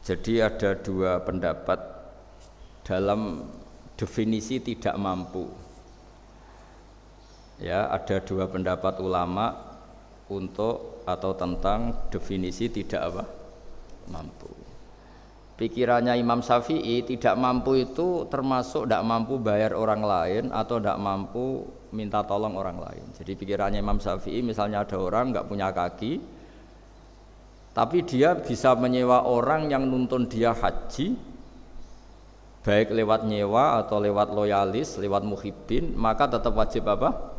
Jadi ada dua pendapat dalam definisi tidak mampu. Ya, ada dua pendapat ulama untuk atau tentang definisi tidak apa? Mampu. Pikirannya Imam Syafi'i tidak mampu itu termasuk tidak mampu bayar orang lain atau tidak mampu minta tolong orang lain. Jadi pikirannya Imam Syafi'i misalnya ada orang nggak punya kaki, tapi dia bisa menyewa orang yang nuntun dia haji, baik lewat nyewa atau lewat loyalis, lewat muhibbin, maka tetap wajib apa?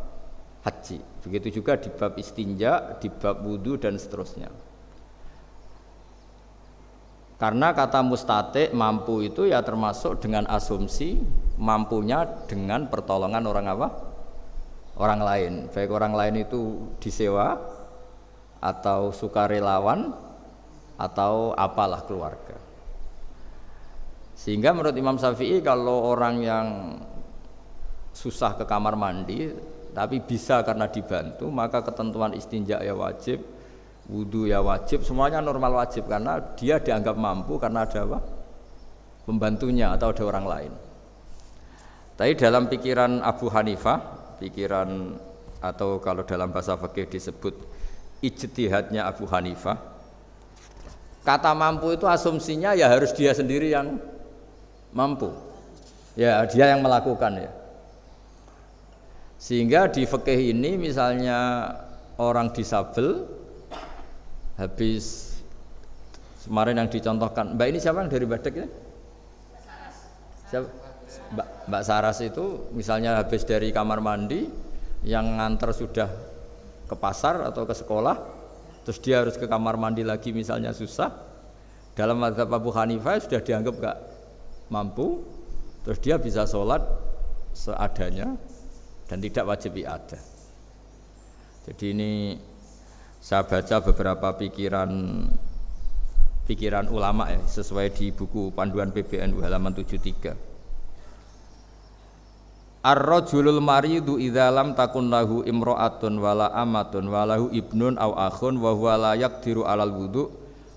Haji. Begitu juga di bab istinja, di bab wudu dan seterusnya. Karena kata mustati mampu itu ya termasuk dengan asumsi mampunya dengan pertolongan orang apa? Orang lain. Baik orang lain itu disewa atau sukarelawan atau apalah keluarga. Sehingga menurut Imam Syafi'i kalau orang yang susah ke kamar mandi tapi bisa karena dibantu, maka ketentuan istinja ya wajib, wudu ya wajib, semuanya normal wajib karena dia dianggap mampu karena ada apa? Pembantunya atau ada orang lain. Tapi dalam pikiran Abu Hanifah, pikiran atau kalau dalam bahasa fikih disebut ijtihadnya Abu Hanifah, kata mampu itu asumsinya ya harus dia sendiri yang mampu. Ya, dia yang melakukan ya. Sehingga di fikih ini misalnya orang disabel habis kemarin yang dicontohkan, Mbak ini siapa yang dari Badek ya? Siapa? Mbak Saras itu misalnya habis dari kamar mandi yang nganter sudah ke pasar atau ke sekolah, terus dia harus ke kamar mandi lagi misalnya susah, dalam mazhab Abu Hanifah sudah dianggap gak mampu, terus dia bisa sholat seadanya dan tidak wajib i'adah. Jadi ini saya baca beberapa pikiran ulama ya, sesuai di buku panduan PBNU halaman 73. Ar-rajulul maridu idza lam takun lahu imra'atun wala amatun walahu ibnun aw akhun wa huwa la yaqdiru 'alal wudu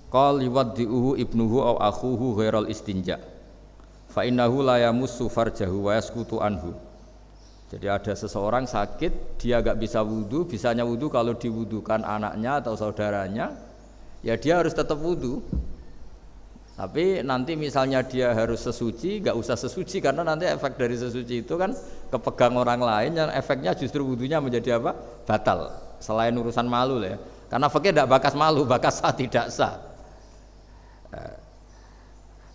qal yuwaddi'uhu ibnuhu aw akhuhu ghairal istinja fa innahu la yamussu farjahu wa yaskutu anhu. Jadi ada seseorang sakit, dia gak bisa wudu, bisanya wudu kalau diwudukan anaknya atau saudaranya, ya dia harus tetap wudu. Tapi nanti misalnya dia harus sesuci, gak usah sesuci karena nanti efek dari sesuci itu kan kepegang orang lain, yang efeknya justru wudunya menjadi apa? Batal. Selain urusan malu lah ya. Karena fikih tidak bakas malu, bakas sah tidak sah.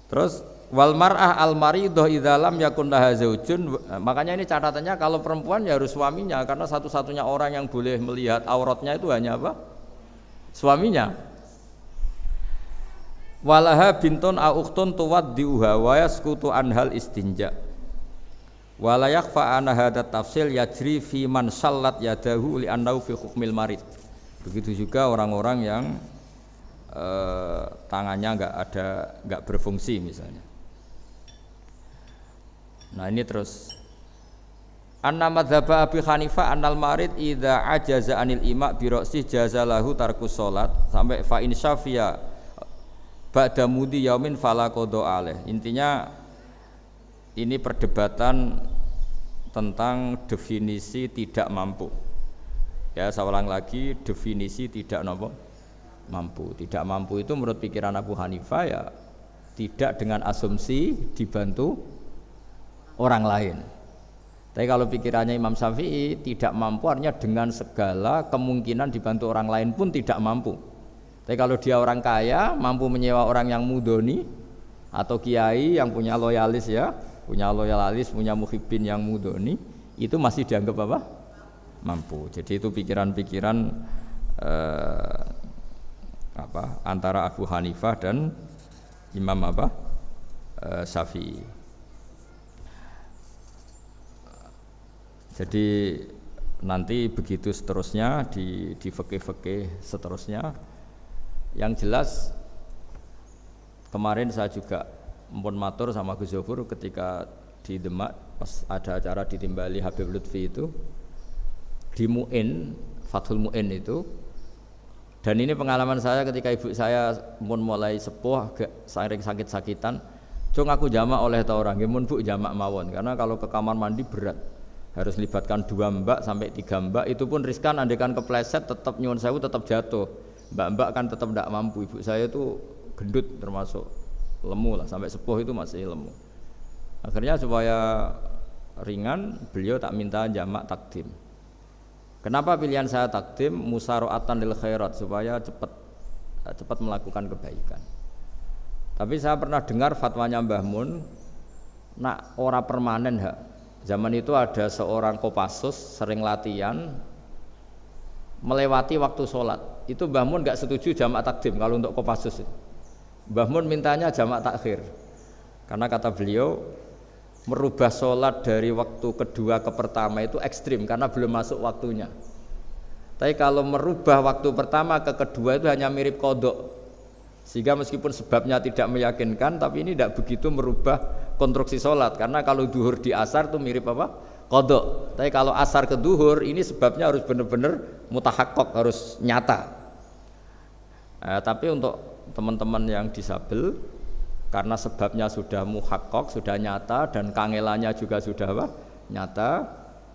Terus wal mar'ah al maridah idza lam yakun laha zaujun, makanya ini catatannya kalau perempuan ya harus suaminya karena satu-satunya orang yang boleh melihat auratnya itu hanya apa? Suaminya. Walaha bintun au ukhtun tuwaddiuha wa yaskutu anhal istinja. Wala yakhfa anna hadha tafsil yajri fi man sallat yadahu li annahu fi hukmil marid. Begitu juga orang-orang yang tangannya enggak berfungsi misalnya. Nah ini terus anna madzhab Abi Hanifah annal marid idza ajaza anil ima bi ra'si jazalahu tarkus salat sampai fa in syafiya ba'da mudi yaumin fala qada alaih. Intinya ini perdebatan tentang definisi tidak mampu. Ya, saya ulang lagi, definisi tidak mampu. Tidak mampu itu menurut pikiran Abu Hanifah ya tidak dengan asumsi dibantu orang lain. Tapi kalau pikirannya Imam Syafi'i tidak mampu artinya dengan segala kemungkinan dibantu orang lain pun tidak mampu. Tapi kalau dia orang kaya mampu menyewa orang yang mudoni atau kiai yang punya loyalis ya, punya muhibbin yang mudoni, itu masih dianggap apa? Mampu. Jadi itu pikiran-pikiran antara Abu Hanifah dan Imam Syafi'i. Jadi nanti begitu seterusnya di fikih-fikih seterusnya. Yang jelas kemarin saya juga mpun matur sama Gus Zofur ketika di Demak pas ada acara ditimbali Habib Lutfi itu di Mu'in, Fathul Mu'in itu Dan ini pengalaman saya ketika ibu saya mulai sepuh agak sering sakit-sakitan. Cung aku jamak oleh ta orang, nggih mun Bu jamak mawon karena kalau ke kamar mandi berat. Harus libatkan 2 mbak sampai 3 mbak, itu pun riskan, andekan kepleset tetap nyuwun sewu tetap jatuh. Mbak-mbak kan tetap tidak mampu. Ibu saya itu gendut termasuk lemu lah, sampai sepuh itu masih lemu. Akhirnya supaya ringan beliau tak minta jamak takdim. Kenapa pilihan saya takdim? Musaroatan lil khairat, supaya cepat melakukan kebaikan. Tapi saya pernah dengar fatwanya Mbah Mun, nak ora permanen hak. Zaman itu ada seorang Kopassus sering latihan melewati waktu sholat. Itu Mbah Mun nggak setuju jamak takdim kalau untuk Kopassus itu. Mbah Mun mintanya jamak takhir. Karena kata beliau merubah sholat dari waktu kedua ke pertama itu ekstrim karena belum masuk waktunya. Tapi kalau merubah waktu pertama ke kedua itu hanya mirip kodok. Sehingga meskipun sebabnya tidak meyakinkan, tapi ini tidak begitu merubah konstruksi sholat. Karena kalau duhur di asar itu mirip apa? Kodok. Tapi kalau asar ke duhur ini sebabnya harus benar-benar mutahakkok, harus nyata. Tapi untuk teman-teman yang disabel, karena sebabnya sudah muhakkok, sudah nyata, dan kangelannya juga sudah apa? Nyata,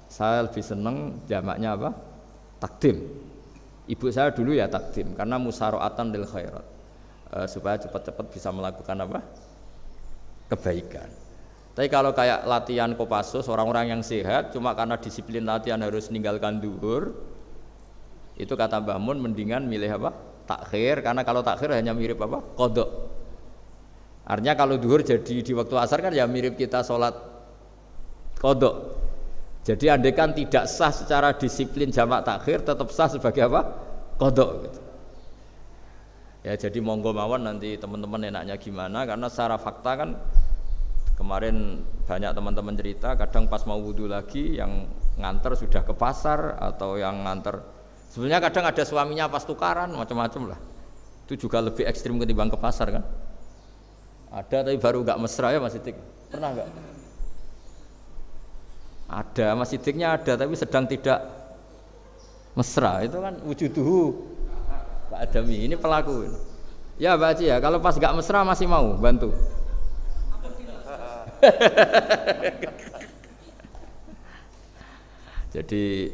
saya lebih senang jamaknya apa? Takdim. Ibu saya dulu ya takdim, karena musaroatan lil khairat. Supaya cepat-cepat bisa melakukan apa? Kebaikan. Tapi kalau kayak latihan Kopassus, orang-orang yang sehat cuma karena disiplin latihan harus meninggalkan duhur, itu kata Mbah Mun mendingan milih apa? Takhir, karena kalau takhir hanya mirip apa? Qadha. Artinya kalau duhur jadi di waktu asar kan ya mirip kita sholat qadha. Jadi andaikan tidak sah secara disiplin jamak takhir, tetap sah sebagai apa? Qadha gitu. Ya jadi monggo mawon nanti teman-teman enaknya gimana, karena secara fakta kan kemarin banyak teman-teman cerita kadang pas mau wudu lagi yang nganter sudah ke pasar, atau yang nganter sebenarnya kadang ada suaminya pas tukaran, macam-macam lah. Itu juga lebih ekstrim ketimbang ke pasar kan. Ada tapi baru nggak mesra ya Mas Sidik, pernah nggak? Ada Mas Sidiknya ada tapi sedang tidak mesra, itu kan wujuduhu Pak Adami, ini pelaku. Ya Mbak Aci ya, kalau pas nggak mesra masih mau bantu. Jadi,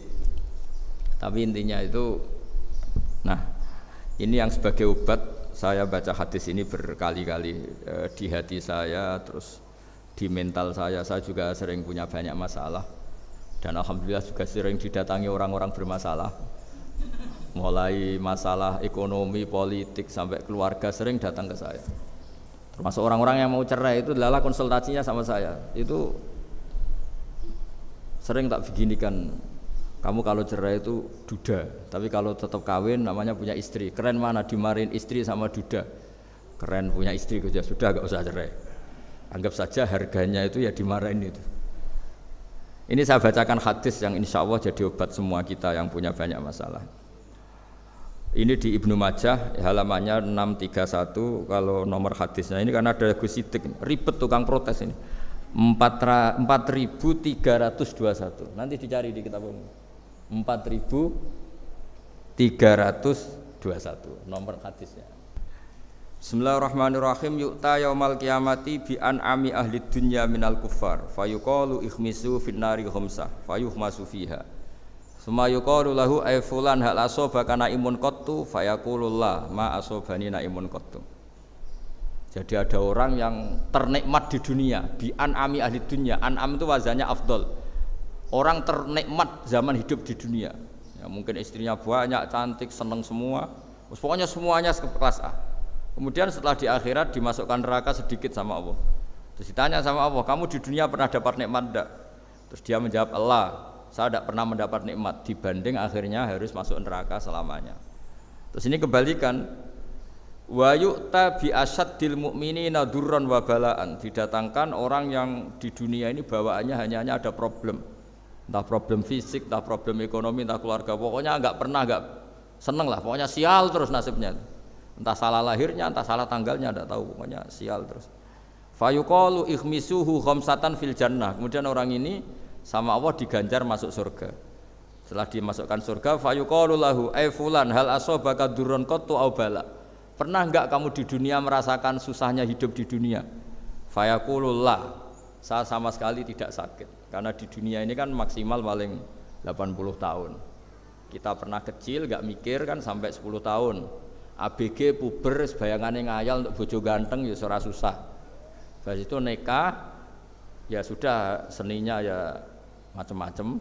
tapi intinya itu, nah ini yang sebagai obat saya baca hadis ini berkali-kali di hati saya, terus di mental saya juga sering punya banyak masalah, dan alhamdulillah juga sering didatangi orang-orang bermasalah. Mulai masalah ekonomi, politik, sampai keluarga sering datang ke saya. Termasuk orang-orang yang mau cerai itu adalah konsultasinya sama saya. Itu sering tak beginikan, kamu kalau cerai itu duda, tapi kalau tetap kawin namanya punya istri. Keren mana dimarahin istri sama duda? Keren punya istri sudah gak usah cerai. Anggap saja harganya itu ya dimarahin itu. Ini saya bacakan hadis yang insya Allah jadi obat semua kita yang punya banyak masalah. Ini di Ibnu Majah halamannya 631 kalau nomor hadisnya ini, karena ada Gus Sidik ribet tukang protes ini 4321, nanti dicari di kitab umum 4321 nomor hadisnya. Bismillahirrahmanirrahim. Yu'ta yaumal qiyamati bi an'ami ahli dunya minal kuffar fayuqalu ikhmisu fin nari khamsah fayuhmasu fiha. Suma yuqalu lahu ay fulan hal asobaka naimun qattu fayaqulullah ma asobani naimun qattu. Jadi ada orang yang ternikmat di dunia, bi an'ami ahli dunya. An'am itu wazannya afdol. Orang ternikmat zaman hidup di dunia. Ya, mungkin istrinya banyak, cantik, seneng semua. Pokoknya semuanya kelas A. Kemudian setelah di akhirat dimasukkan neraka sedikit sama Allah. Terus ditanya sama Allah, kamu di dunia pernah dapat nikmat enggak? Terus dia menjawab, Allah, saya tidak pernah mendapat nikmat, dibanding akhirnya harus masuk neraka selamanya. Terus ini kebalikan, wa yu'ta bi asyaddil mu'minina durran wa balaan. Didatangkan orang yang di dunia ini bawaannya hanya ada problem, entah problem fisik, entah problem ekonomi, entah keluarga, pokoknya enggak seneng lah, pokoknya sial terus nasibnya. Entah salah lahirnya, entah salah tanggalnya, enggak tahu, pokoknya sial terus. Fayuqalu ikhmisuhu khamsatan fil jannah. Kemudian orang ini sama Allah diganjar masuk surga. Setelah dimasukkan surga, fayuqalu lahu ai fulan hal asabaka durrun qattu au bala. Pernah enggak kamu di dunia merasakan susahnya hidup di dunia? Fayaqulu la. Saya sama sekali tidak sakit. Karena di dunia ini kan maksimal paling 80 tahun. Kita pernah kecil enggak mikir kan sampai 10 tahun. ABG puber bayangane ngayal untuk bojo ganteng ya ora susah. Habis itu nikah ya sudah seninya ya macam-macam.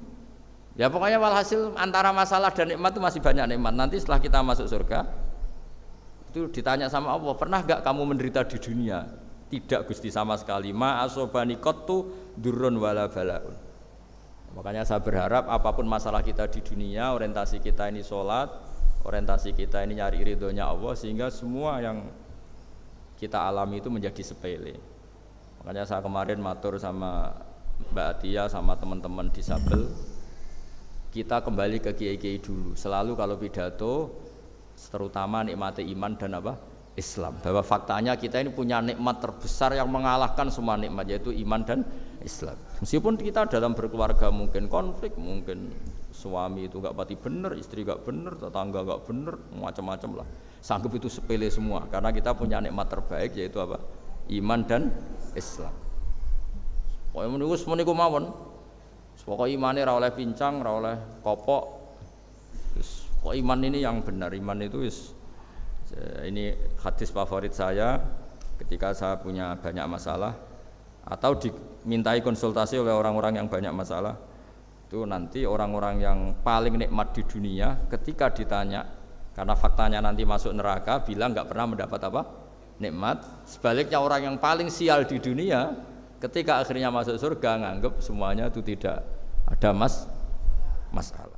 Ya pokoknya walhasil antara masalah dan nikmat itu masih banyak nikmat. Nanti setelah kita masuk surga itu ditanya sama Allah, pernah enggak kamu menderita di dunia? Tidak Gusti sama sekali. Ma asobani qattu durrun wala balaun. Makanya saya berharap apapun masalah kita di dunia, orientasi kita ini sholat, orientasi kita ini nyari ridhonya Allah, sehingga semua yang kita alami itu menjadi sepele. Makanya saya kemarin matur sama Mbak Atia sama teman-teman disabel, kita kembali ke kiai-kiai dulu. Selalu kalau pidato terutama nikmati iman dan apa? Islam. Bahwa faktanya kita ini punya nikmat terbesar yang mengalahkan semua nikmat, yaitu iman dan Islam. Meskipun kita dalam berkeluarga mungkin konflik, mungkin suami itu enggak pati bener, istri enggak bener, tetangga enggak bener, macam-macam lah. Sanggup itu sepele semua karena kita punya nikmat terbaik yaitu apa? Iman dan Islam. Pokoke menunggus meniku mawon. Pokoke imane ra oleh pincang, ra oleh kopok. Wis kok iman ini yang benar, iman itu wis ini hadis favorit saya ketika saya punya banyak masalah atau dimintai konsultasi oleh orang-orang yang banyak masalah. Itu nanti orang-orang yang paling nikmat di dunia ketika ditanya, karena faktanya nanti masuk neraka bilang enggak pernah mendapat apa? Nikmat. Sebaliknya orang yang paling sial di dunia ketika akhirnya masuk surga nganggep semuanya itu tidak ada masalah.